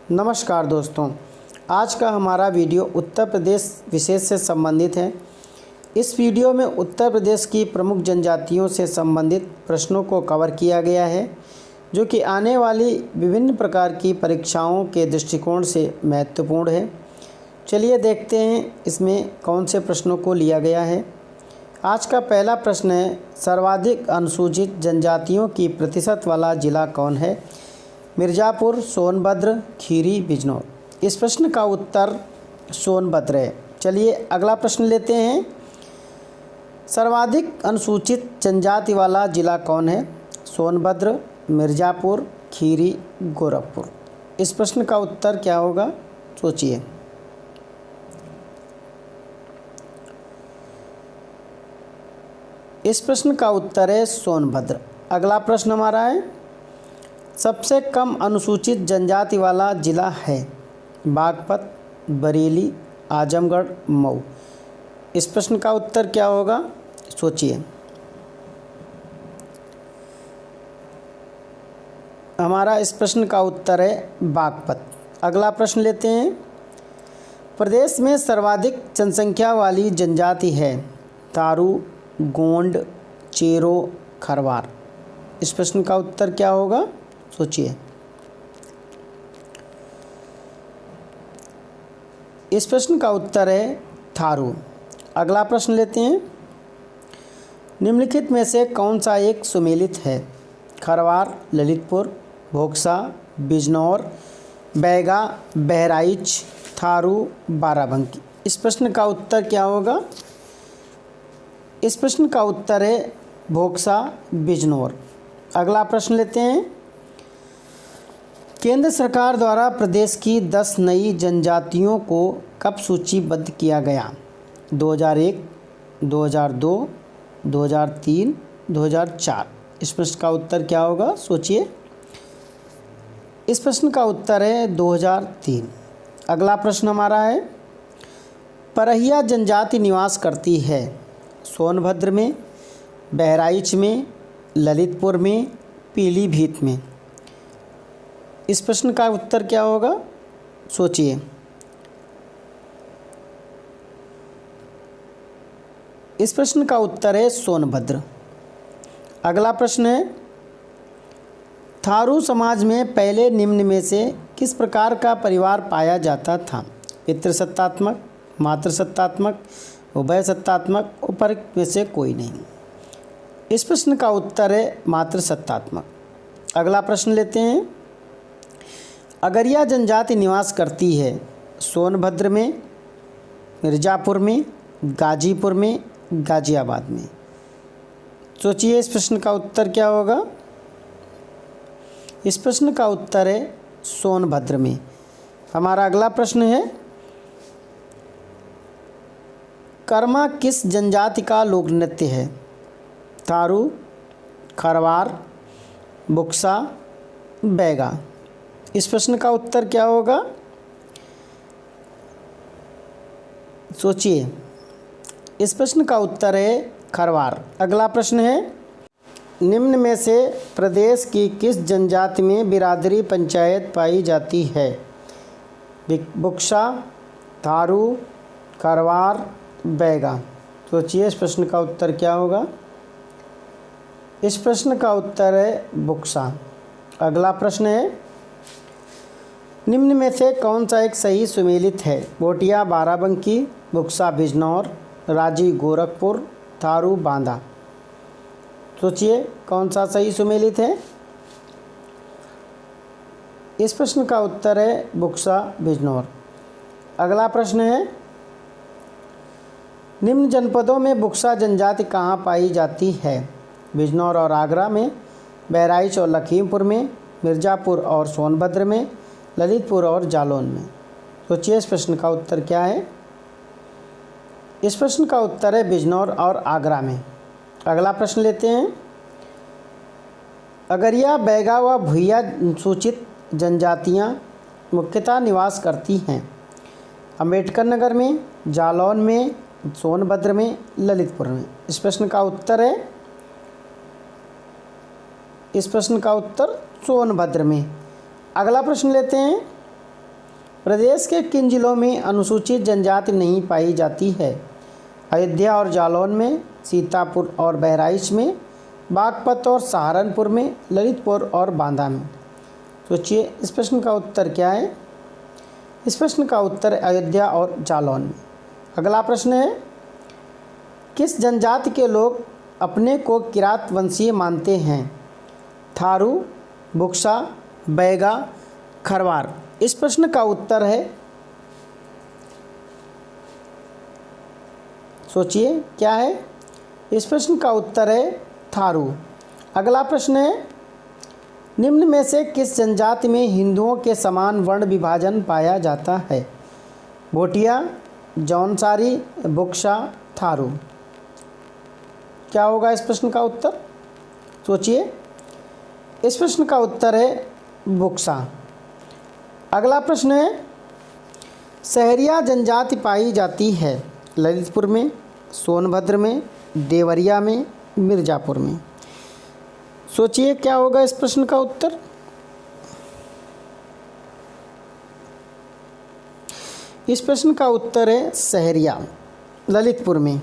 नमस्कार दोस्तों, आज का हमारा वीडियो उत्तर प्रदेश विशेष से संबंधित है। इस वीडियो में उत्तर प्रदेश की प्रमुख जनजातियों से संबंधित प्रश्नों को कवर किया गया है, जो कि आने वाली विभिन्न प्रकार की परीक्षाओं के दृष्टिकोण से महत्वपूर्ण है। चलिए देखते हैं इसमें कौन से प्रश्नों को लिया गया है। आज का पहला प्रश्न है, सर्वाधिक अनुसूचित जनजातियों की प्रतिशत वाला जिला कौन है? मिर्ज़ापुर, सोनभद्र, खीरी, बिजनौर। इस प्रश्न का उत्तर सोनभद्र है। चलिए अगला प्रश्न लेते हैं। सर्वाधिक अनुसूचित जनजाति वाला जिला कौन है? सोनभद्र, मिर्ज़ापुर, खीरी, गोरखपुर। इस प्रश्न का उत्तर क्या होगा, सोचिए। इस प्रश्न का उत्तर है सोनभद्र। अगला प्रश्न हमारा है, सबसे कम अनुसूचित जनजाति वाला जिला है? बागपत, बरेली, आजमगढ़, मऊ। इस प्रश्न का उत्तर क्या होगा, सोचिए। हमारा इस प्रश्न का उत्तर है बागपत। अगला प्रश्न लेते हैं। प्रदेश में सर्वाधिक जनसंख्या वाली जनजाति है? थारू, गोंड, चेरो, खरवार। इस प्रश्न का उत्तर क्या होगा, सोचिए। इस प्रश्न का उत्तर है थारू। अगला प्रश्न लेते हैं। निम्नलिखित में से कौन सा एक सुमेलित है? खरवार, ललितपुर, भोक्सा, बिजनौर, बैगा, बहराइच, थारू, बाराबंकी। इस प्रश्न का उत्तर क्या होगा? इस प्रश्न का उत्तर है भोक्सा, बिजनौर। अगला प्रश्न लेते हैं। केंद्र सरकार द्वारा प्रदेश की 10 नई जनजातियों को कब सूचीबद्ध किया गया? 2001, 2002, 2003, 2004। इस प्रश्न का उत्तर क्या होगा, सोचिए। इस प्रश्न का उत्तर है 2003। अगला प्रश्न हमारा है, परहिया जनजाति निवास करती है? सोनभद्र में, बहराइच में, ललितपुर में, पीलीभीत में। इस प्रश्न का उत्तर क्या होगा, सोचिए। इस प्रश्न का उत्तर है सोनभद्र। अगला प्रश्न है, थारू समाज में पहले निम्न में से किस प्रकार का परिवार पाया जाता था? पितृसत्तात्मक, मातृसत्तात्मक, उभय सत्तात्मक, उपरोक्त में से कोई नहीं। इस प्रश्न का उत्तर है मातृसत्तात्मक। अगला प्रश्न लेते हैं। अगरिया जनजाति निवास करती है? सोनभद्र में, मिर्ज़ापुर में, गाजीपुर में, गाजियाबाद में। सोचिए इस प्रश्न का उत्तर क्या होगा। इस प्रश्न का उत्तर है सोनभद्र में। हमारा अगला प्रश्न है, कर्मा किस जनजाति का लोक नृत्य है? थारू, खरवार, बुक्सा, बैगा। इस प्रश्न का उत्तर क्या होगा, सोचिए। इस प्रश्न का उत्तर है खरवार। अगला प्रश्न है, निम्न में से प्रदेश की किस जनजाति में बिरादरी पंचायत पाई जाती है? बुक्सा, थारू, खरवार, बैगा। सोचिए इस प्रश्न का उत्तर क्या होगा। इस प्रश्न का उत्तर है बुक्सा। अगला प्रश्न है, निम्न में से कौन सा एक सही सुमेलित है? बोटिया, बाराबंकी, बुक्सा, बिजनौर, राजी, गोरखपुर, थारू, बांदा। सोचिए कौन सा सही सुमेलित है। इस प्रश्न का उत्तर है बुक्सा, बिजनौर। अगला प्रश्न है, निम्न जनपदों में बुक्सा जनजाति कहाँ पाई जाती है? बिजनौर और आगरा में, बहराइच और लखीमपुर में, मिर्ज़ापुर और सोनभद्र में, ललितपुर और जालौन में। सोचिए इस प्रश्न का उत्तर क्या है। इस प्रश्न का उत्तर है बिजनौर और आगरा में। अगला प्रश्न लेते हैं। अगरिया, बैगा व भुइया सूचित जनजातियां मुख्यतः निवास करती हैं? अम्बेडकर नगर में, जालौन में, सोनभद्र में, ललितपुर में। इस प्रश्न का उत्तर है, इस प्रश्न का उत्तर सोनभद्र में। अगला प्रश्न लेते हैं। प्रदेश के किन जिलों में अनुसूचित जनजाति नहीं पाई जाती है? अयोध्या और जालौन में, सीतापुर और बहराइच में, बागपत और सहारनपुर में, ललितपुर और बांदा में। सोचिए इस प्रश्न का उत्तर क्या है? इस प्रश्न का उत्तर है अयोध्या और जालौन में। अगला प्रश्न है, किस जनजाति के लोग अपने को किरात वंशीय मानते हैं? थारू, बुक्सा, बैगा, खरवार। इस प्रश्न का उत्तर है, सोचिए क्या है? इस प्रश्न का उत्तर है थारू। अगला प्रश्न है, निम्न में से किस जनजाति में हिंदुओं के समान वर्ण विभाजन पाया जाता है? भोटिया, जौनसारी, बुक्सा, थारू। क्या होगा इस प्रश्न का उत्तर? सोचिए। इस प्रश्न का उत्तर है बुक्सा। अगला प्रश्न है, सहरिया जनजाति पाई जाती है ललितपुर में, सोनभद्र में, देवरिया में, मिर्ज़ापुर में। सोचिए क्या होगा इस प्रश्न का उत्तर? इस प्रश्न का उत्तर है सहरिया, ललितपुर में।